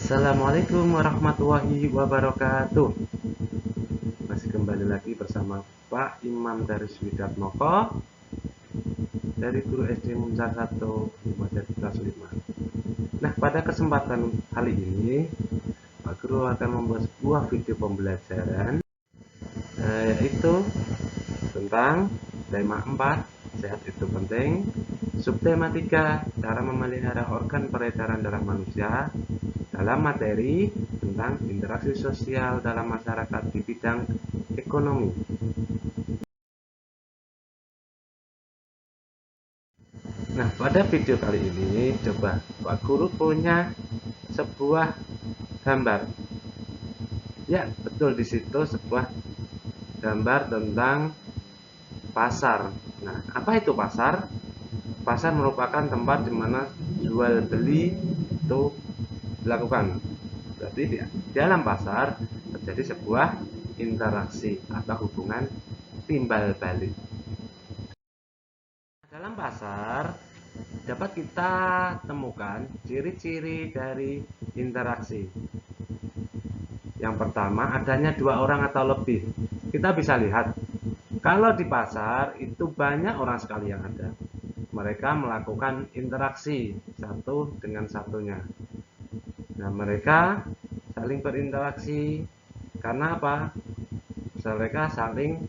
Assalamualaikum warahmatullahi wabarakatuh. Masih kembali lagi bersama Pak Imam dari Widatmoko dari Guru SD Muncar 1 Lumajang kelas 5. Nah, pada kesempatan kali ini Pak Guru akan membuat sebuah video pembelajaran yaitu tentang tema 4 sehat itu penting, subtema 3 cara memelihara organ peredaran darah manusia dalam materi tentang interaksi sosial dalam masyarakat di bidang ekonomi. Nah, pada video kali ini coba Pak Guru punya sebuah gambar. Ya, betul, di situ sebuah gambar tentang pasar. Nah, apa itu pasar? Pasar merupakan tempat di mana jual beli itu dilakukan. Berarti di dalam pasar terjadi sebuah interaksi atau hubungan timbal balik. Dalam pasar dapat kita temukan ciri-ciri dari interaksi. Yang pertama, adanya dua orang atau lebih. Kita bisa lihat, kalau di pasar itu banyak orang sekali yang ada. Mereka melakukan interaksi satu dengan satunya. Nah, mereka saling berinteraksi karena apa? Mereka saling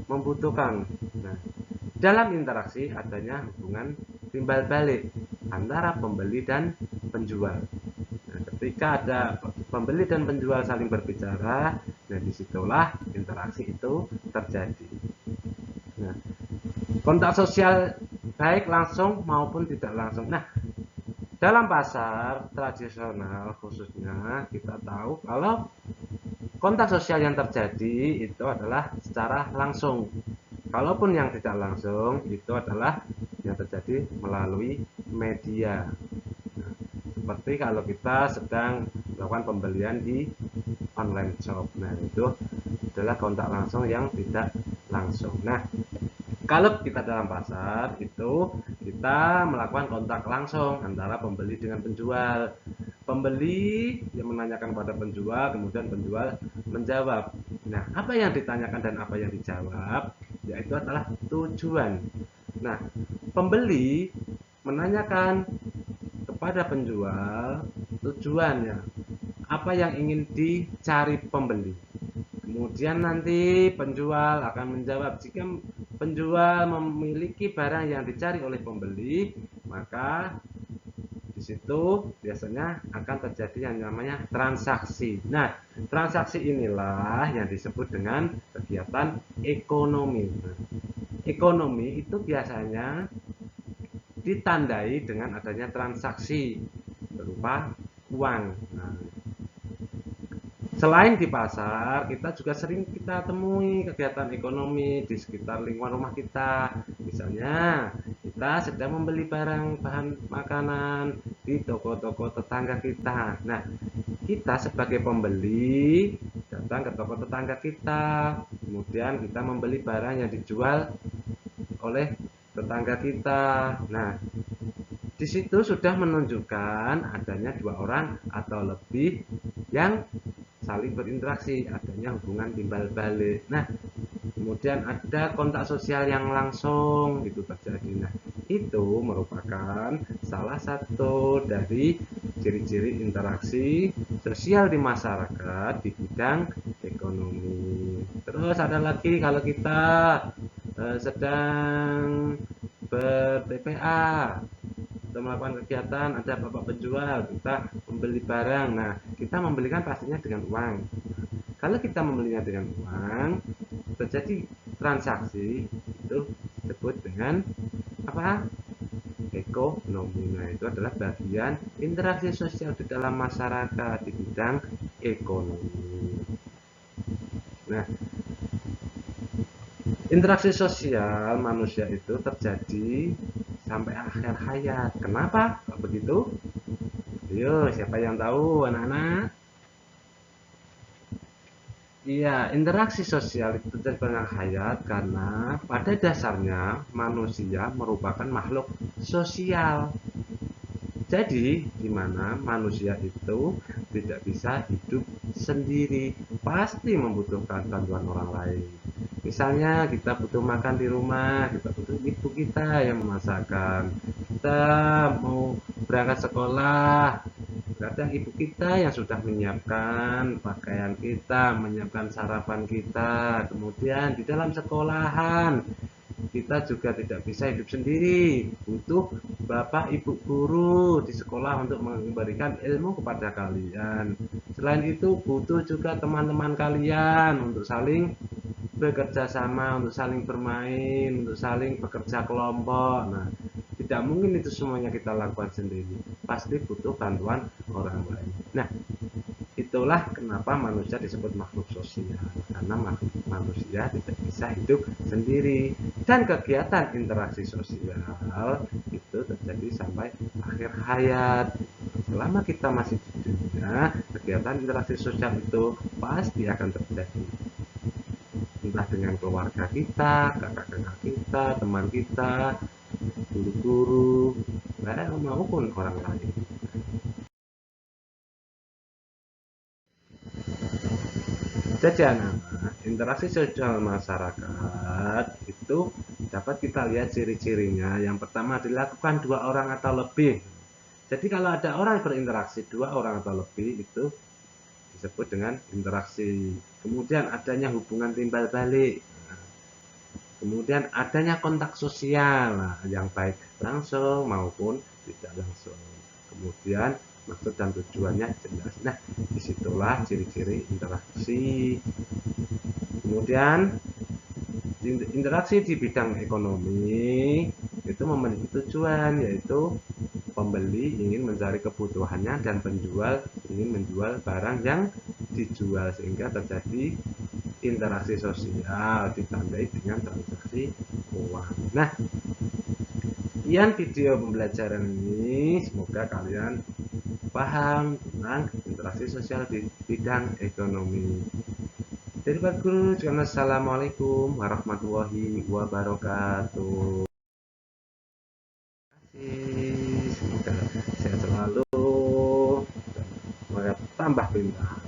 membutuhkan. Nah, dalam interaksi adanya hubungan timbal balik antara pembeli dan penjual. Nah, ketika ada pembeli dan penjual saling berbicara, nah disitulah interaksi itu terjadi. Nah, kontak sosial baik langsung maupun tidak langsung. Nah, dalam pasar tradisional khususnya kita tahu kalau kontak sosial yang terjadi itu adalah secara langsung. Kalaupun yang tidak langsung itu adalah yang terjadi melalui media. Nah, seperti kalau kita sedang melakukan pembelian di online shop. Nah, itu adalah kontak langsung yang tidak langsung. Nah, kalau kita dalam pasar itu kita melakukan kontak langsung antara pembeli dengan penjual. Pembeli yang menanyakan pada penjual, kemudian penjual menjawab. Nah, apa yang ditanyakan dan apa yang dijawab, yaitu adalah tujuan. Nah, pembeli menanyakan kepada penjual tujuannya, apa yang ingin dicari pembeli. Kemudian nanti penjual akan menjawab, jika penjual memiliki barang yang dicari oleh pembeli, maka di situ biasanya akan terjadi yang namanya transaksi. Nah, transaksi inilah yang disebut dengan kegiatan ekonomi. Nah, ekonomi itu biasanya ditandai dengan adanya transaksi berupa uang. Nah, selain di pasar, kita juga sering kita temui kegiatan ekonomi di sekitar lingkungan rumah kita. Misalnya, kita sedang membeli barang bahan makanan di toko-toko tetangga kita. Nah, kita sebagai pembeli datang ke toko tetangga kita, kemudian kita membeli barang yang dijual oleh tetangga kita. Nah, di situ sudah menunjukkan adanya dua orang atau lebih yang saling berinteraksi, adanya hubungan timbal balik. Nah, kemudian ada kontak sosial yang langsung itu terjadi. Nah, itu merupakan salah satu dari ciri-ciri interaksi sosial di masyarakat di bidang ekonomi. Terus ada lagi kalau kita sedang ber-TPA atau melakukan kegiatan, ada bapak penjual, kita membeli barang. Nah, kita membelikan pastinya dengan uang. Kalau kita membelinya dengan uang, terjadi transaksi itu disebut dengan apa? Ekonomi. Nah, itu adalah bagian interaksi sosial di dalam masyarakat di bidang ekonomi. Nah, interaksi sosial manusia itu terjadi sampai akhir hayat. Kenapa kok begitu? Ayo, siapa yang tahu, anak-anak? Iya, interaksi sosial itu terjadi pada hayat karena pada dasarnya manusia merupakan makhluk sosial. Jadi, di mana manusia itu tidak bisa hidup sendiri, pasti membutuhkan bantuan orang lain. Misalnya kita butuh makan di rumah, kita butuh ibu kita yang memasakkan. Kita mau berangkat sekolah, kadang ibu kita yang sudah menyiapkan pakaian kita, menyiapkan sarapan kita. Kemudian di dalam sekolahan kita juga tidak bisa hidup sendiri, butuh bapak ibu guru di sekolah untuk memberikan ilmu kepada kalian. Selain itu butuh juga teman-teman kalian untuk saling bekerja sama, untuk saling bermain, untuk saling bekerja kelompok. Nah, tidak mungkin itu semuanya kita lakukan sendiri, pasti butuh bantuan orang lain. Nah, itulah kenapa manusia disebut makhluk sosial, karena manusia tidak bisa hidup sendiri dan kegiatan interaksi sosial itu terjadi sampai akhir hayat. Selama kita masih di dunia, kegiatan interaksi sosial itu pasti akan terjadi, entah dengan keluarga kita, kakak-kakak kita, teman kita, guru-guru, maupun orang lain. Jadi anak-anak, interaksi sosial masyarakat itu dapat kita lihat ciri-cirinya. Yang pertama dilakukan dua orang atau lebih. Jadi kalau ada orang berinteraksi dua orang atau lebih itu disebut dengan interaksi. Kemudian adanya hubungan timbal balik. Kemudian adanya kontak sosial, yang baik langsung maupun tidak langsung. Kemudian maksud dan tujuannya jelas. Nah, disitulah ciri-ciri interaksi. Kemudian interaksi di bidang ekonomi itu memiliki tujuan, yaitu pembeli ingin mencari kebutuhannya dan penjual ingin menjual barang yang dijual, sehingga terjadi interaksi sosial ditandai dengan transaksi uang. Nah, sekian video pembelajaran ini, semoga kalian paham tentang interaksi sosial di bidang ekonomi. Dari Pak Guru, Assalamualaikum warahmatullahi wabarakatuh. Terima kasih, semoga sehat selalu, semoga tambah pintar.